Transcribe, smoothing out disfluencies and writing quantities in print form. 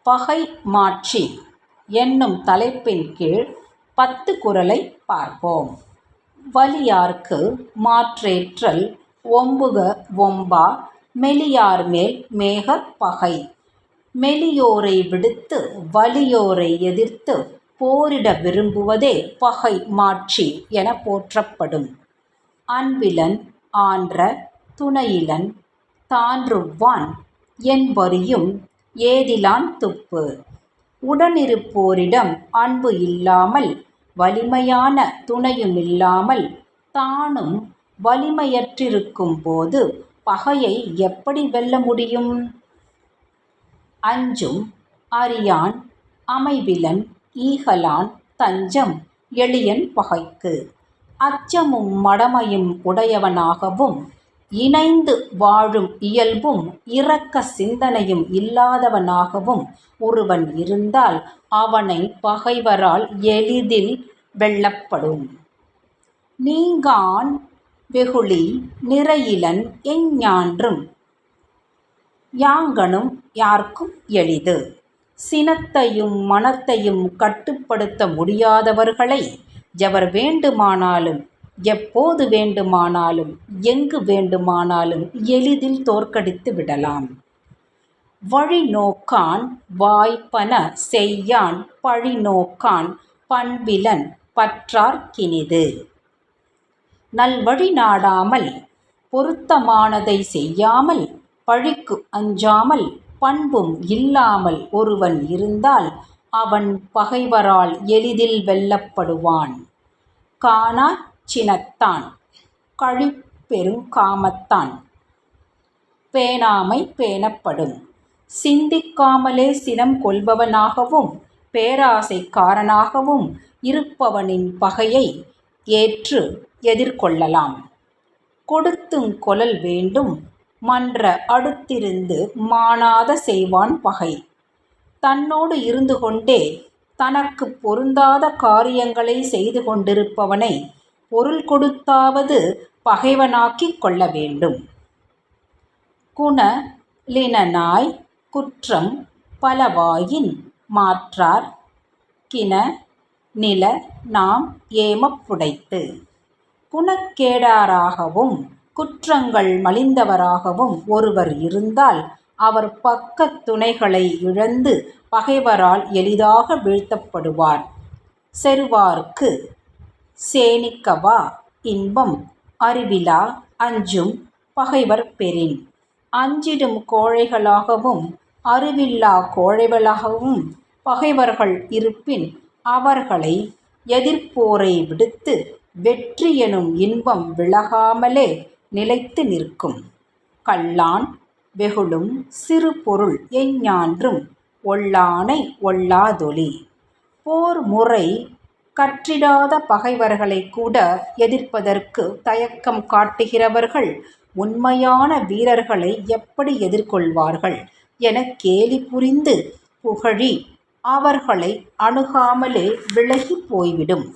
பகை மாட்சி என்னும் தலைப்பின் கீழ் 10 குறளை பார்ப்போம். வலியார்க்கு மாற்றேற்றல் ஒம்புக ஒம்பா மெலியார்மேல் மேகப் பகை. மெலியோரை விடுத்து வலியோரை எதிர்த்து போரிட விரும்புவதே பகை மாட்சி என போற்றப்படும். அன்பிலன் ஆன்ற துணையிலன் தான்றுவான் என்பறியும் ஏதிலான் துப்பு. உடனிருப்போரிடம் அன்பு இல்லாமல் வலிமையான துணையுமில்லாமல் தானும் வலிமையற்றிருக்கும் போது பகையை எப்படி வெல்ல முடியும்? அஞ்சும் அறியான் அமைவிலன் ஈகலான் தஞ்சம் எளியன் பகைக்கு. அச்சமும் மடமையும் உடையவனாகவும் இணைந்து வாழும் இயல்பும் இரக்க சிந்தனையும் இல்லாதவனாகவும் ஒருவன் இருந்தால் அவனை பகைவரால் எளிதில் வெல்லப்படும். நீங்கான் வெகுளி நிறையிலன் எஞ்ஞான்றும் யாங்கணும் யார்க்கும் எளிது. சினத்தையும் மனத்தையும் கட்டுப்படுத்த முடியாதவர்களை எவர் வேண்டுமானாலும் எப்போது வேண்டுமானாலும் எங்கு வேண்டுமானாலும் எளிதில் தோற்கடித்து விடலாம். வழிநோக்கான் வாய்ப்பன செய்யான் பழிநோக்கான் பண்பிலன் பற்றார்க்கினிது. நல்வழி நாடாமல் பொருத்தமானதை செய்யாமல் பழிக்கு அஞ்சாமல் பண்பும் இல்லாமல் ஒருவன் இருந்தால் அவன் பகைவரால் எளிதில் வெல்லப்படுவான். காணாச் சினத்தான் கழிப்பெருங் காமத்தான் பேணாமை பேணப்படும். சிந்திக்காமலே சினம் கொள்பவனாகவும் பேராசைக்காரனாகவும் இருப்பவனின் பகையை ஏற்று எதிர்கொள்ளலாம். கொடுத்துங் கொளல் வேண்டும் மன்ற அடுத்திருந்து மாணாத செய்வான் பகை. தன்னோடு இருந்து கொண்டே தனக்கு பொருந்தாத காரியங்களை செய்து கொண்டிருப்பவனை பொருள் கொடுத்தாவது பகைவனாக்கிக் கொள்ள வேண்டும். குணலினனாய் குற்றம் பலவாயின் மாற்றார் கின நில நாம் ஏமப் புடைத்து. குணக்கேடாராகவும் குற்றங்கள் மலிந்தவராகவும் ஒருவர் இருந்தால் அவர் பக்கத் துணைகளை இழந்து பகைவரால் எளிதாக வீழ்த்தப்படுவார். செறுவார்க்கு சேணிக்கவா இன்பம் அறிவிலா அஞ்சும் பகைவர் பெறின். அஞ்சிடும் கோழைகளாகவும் அறிவில்லா கோழைகளாகவும் பகைவர்கள் இருப்பின் அவர்களை எதிர்ப்போரை விடுத்து வெற்றி எனும் இன்பம் விலகாமலே நிலைத்து நிற்கும். கல்லான் வெகுளும் சிறு பொருள் எஞ்ஞான்றும் ஒல்லானை ஒல்லாதொழி. போர் முறை கற்றிடாத பகைவர்களை கூட எதிர்ப்பதற்கு தயக்கம் காட்டுகிறவர்கள் உண்மையான வீரர்களை எப்படி எதிர்கொள்வார்கள் என கேலி புரிந்து புகழி அவர்களை அணுகாமலே விலகி போய்விடும்.